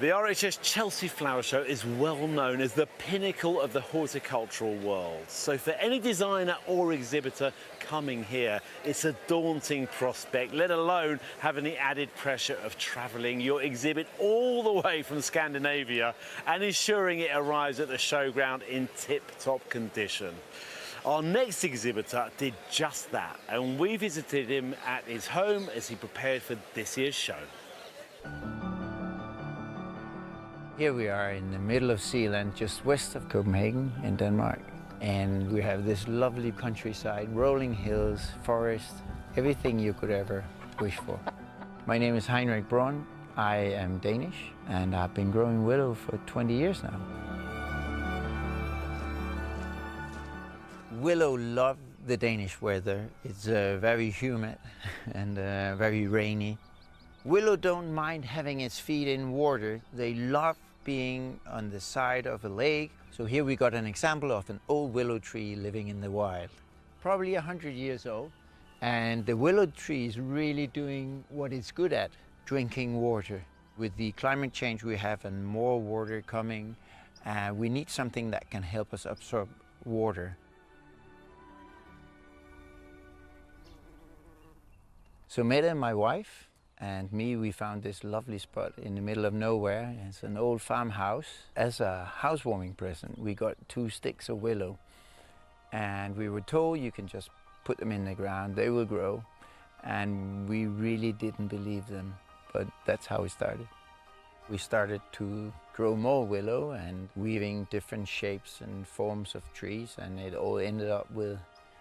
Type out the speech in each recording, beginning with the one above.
The RHS Chelsea Flower Show is well known as the pinnacle of the horticultural world. So for any designer or exhibitor coming here, it's a daunting prospect, let alone having the added pressure of travelling your exhibit all the way from Scandinavia and ensuring it arrives at the showground in tip-top condition. Our next exhibitor did just that, and we visited him at his home as he prepared for this year's show. Here we are in the middle of Zealand, just west of Copenhagen in Denmark. And we have this lovely countryside, rolling hills, forest, everything you could ever wish for. My name is Heinrich Braun. I am Danish, and I've been growing willow for 20 years now. Willow love the Danish weather. It's very humid and very rainy. Willow don't mind having its feet in water. They love being on the side of a lake. So here we got an example of an old willow tree living in the wild. Probably 100 years old. And the willow tree is really doing what it's good at, drinking water. With the climate change we have and more water coming, we need something that can help us absorb water. So Mette, my wife, and me, we found this lovely spot in the middle of nowhere. It's an old farmhouse. As a housewarming present, we got 2 sticks of willow. And we were told you can just put them in the ground, they will grow. And we really didn't believe them, but that's how it started. We started to grow more willow and weaving different shapes and forms of trees, and it all ended up with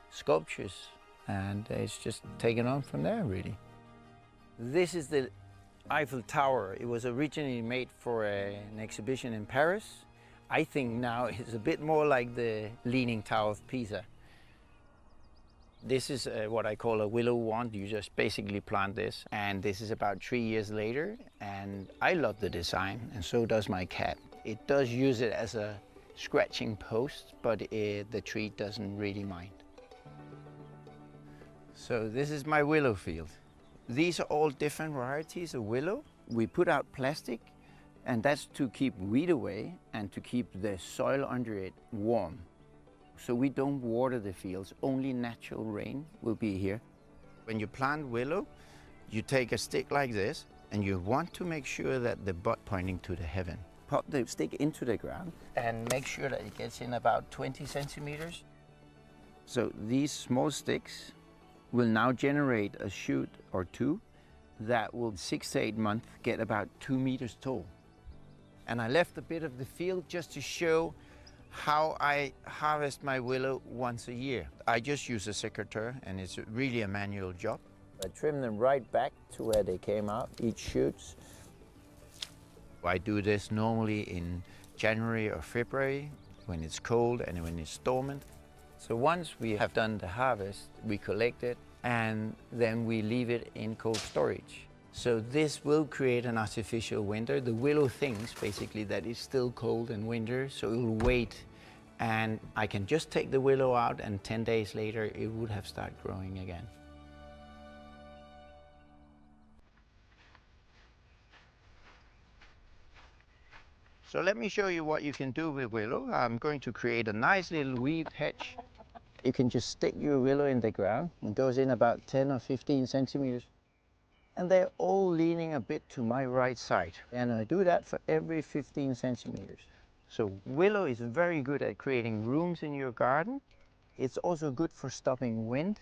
sculptures. And it's just taken on from there, really. This is the Eiffel Tower. It was originally made for an exhibition in Paris. I think now it's a bit more like the Leaning Tower of Pisa. This is what I call a willow wand. You just basically plant this, and this is about 3 years later, and I love the design, and so does my cat. It does use it as a scratching post, but the tree doesn't really mind. So this is my willow field. These are all different varieties of willow. We put out plastic, and that's to keep weed away and to keep the soil under it warm. So we don't water the fields, only natural rain will be here. When you plant willow, you take a stick like this, and you want to make sure that the butt pointing to the heaven. Pop the stick into the ground and make sure that it gets in about 20 centimeters. So these small sticks will now generate a shoot or 2 that will 6 to 8 months get about 2 meters tall. And I left a bit of the field just to show how I harvest my willow once a year. I just use a secateur, and it's really a manual job. I trim them right back to where they came out, each shoots. I do this normally in January or February when it's cold and when it's dormant. So once we have done the harvest, we collect it, and then we leave it in cold storage. So this will create an artificial winter. The willow thinks basically that it's still cold in winter, so it will wait, and I can just take the willow out, and 10 days later it would have started growing again. So let me show you what you can do with willow. I'm going to create a nice little weaved hedge. You can just stick your willow in the ground. It goes in about 10 or 15 centimeters. And they're all leaning a bit to my right side. And I do that for every 15 centimeters. So willow is very good at creating rooms in your garden. It's also good for stopping wind.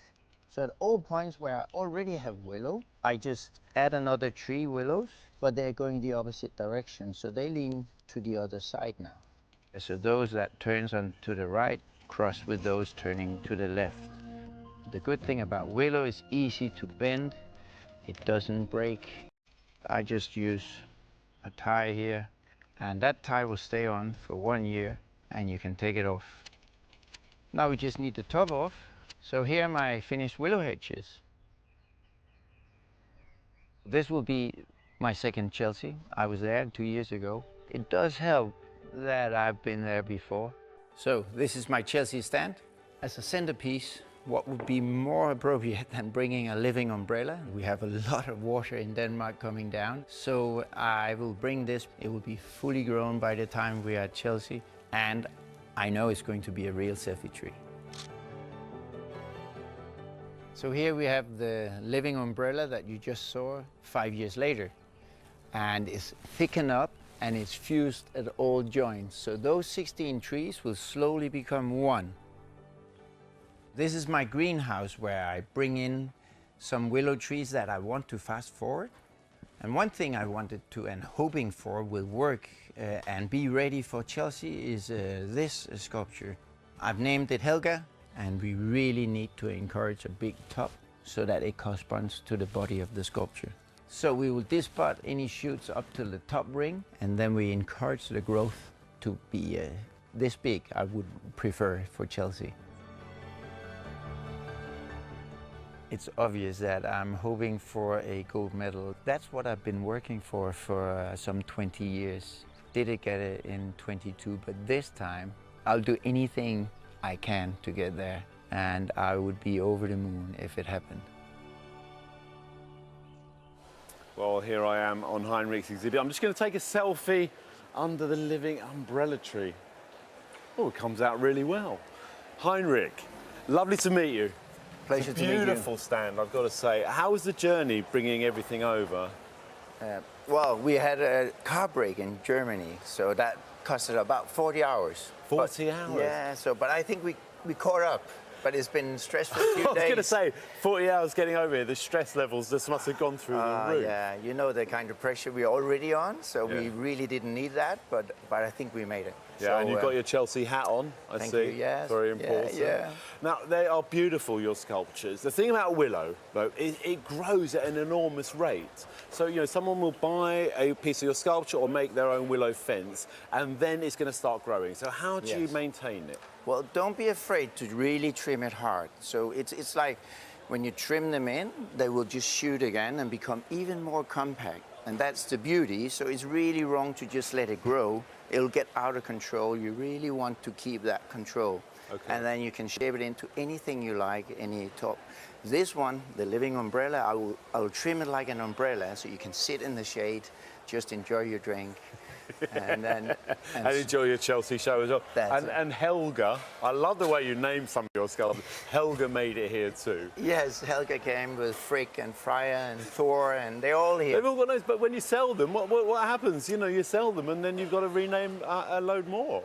So at all points where I already have willow, I just add another 3 willows, but they're going the opposite direction. So they lean to the other side now. So those that turns on to the right cross with those turning to the left. The good thing about willow is easy to bend. It doesn't break. I just use a tie here, and that tie will stay on for 1 year, and you can take it off. Now we just need the top off. So here are my finished willow hedges. This will be my second Chelsea. I was there 2 years ago. It does help that I've been there before. So this is my Chelsea stand. As a centerpiece, what would be more appropriate than bringing a living umbrella? We have a lot of water in Denmark coming down, so I will bring this. It will be fully grown by the time we are at Chelsea, and I know it's going to be a real selfie tree. So here we have the living umbrella that you just saw 5 years later, and it's thickened up and it's fused at all joints. So those 16 trees will slowly become one. This is my greenhouse where I bring in some willow trees that I want to fast forward. And one thing I wanted to and hoping for will work and be ready for Chelsea is this sculpture. I've named it Helga, and we really need to encourage a big top so that it corresponds to the body of the sculpture. So we will dispot any shoots up to the top ring, and then we encourage the growth to be this big. I would prefer for Chelsea. It's obvious that I'm hoping for a gold medal. That's what I've been working for some 20 years. Didn't get it in 22, but this time I'll do anything I can to get there, and I would be over the moon if it happened. Well, here I am on Heinrich's exhibit. I'm just going to take a selfie under the living umbrella tree. Oh, it comes out really well. Heinrich, lovely to meet you. Pleasure to meet you. Beautiful stand, I've got to say. How was the journey bringing everything over? Well, we had a car break in Germany, so that costed about 40 hours. 40 hours? Yeah, but I think we caught up. But it's been stressful a few days. I was going to say, 40 hours getting over here, the stress levels just must have gone through the roof. Yeah, you know the kind of pressure we're already on, so we really didn't need that, but I think we made it. Yeah, so, and you've got your Chelsea hat on, I see. Thank you, yes. Very important. Yeah. Now, they are beautiful, your sculptures. The thing about willow, though, is it grows at an enormous rate. So, you know, someone will buy a piece of your sculpture or make their own willow fence, and then it's going to start growing. So how do you maintain it? Well, don't be afraid to really trim it hard. So it's like when you trim them in, they will just shoot again and become even more compact. And that's the beauty. So it's really wrong to just let it grow. It'll get out of control. You really want to keep that control. Okay. And then you can shape it into anything you like, any top. This one, the living umbrella, I will trim it like an umbrella so you can sit in the shade, just enjoy your drink. And enjoy your Chelsea show as well. And Helga, I love the way you name some of your sculptures. Helga made it here too. Yes, Helga came with Frigg and Freya and Thor, and they're all here. They've all got names, but when you sell them, what happens? You know, you sell them and then you've got to rename a load more.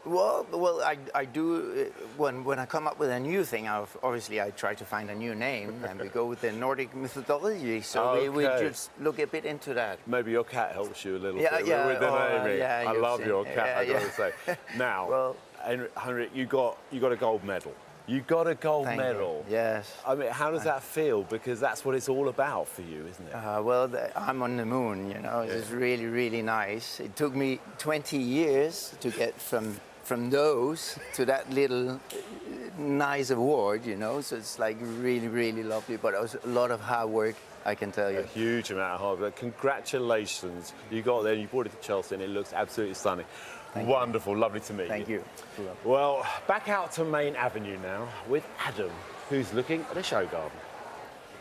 Well, I do, when I come up with a new thing, obviously I try to find a new name, and we go with the Nordic methodology, so we just look a bit into that. Maybe your cat helps you a little bit with the naming. I love your cat, I've got to say. Now, Heinrich, you got a gold medal. You got a gold medal. Yes. I mean, how does that feel? Because that's what it's all about for you, isn't it? Well, I'm on the moon, you know. It's really, really nice. It took me 20 years to get from those to that little nice award, you know. So it's like really, really lovely. But it was a lot of hard work, I can tell you. A huge amount of hard work. Congratulations. You got there, you brought it to Chelsea, and it looks absolutely stunning. Wonderful, lovely to meet you. Thank you. Well, back out to Main Avenue now with Adam, who's looking at a show garden.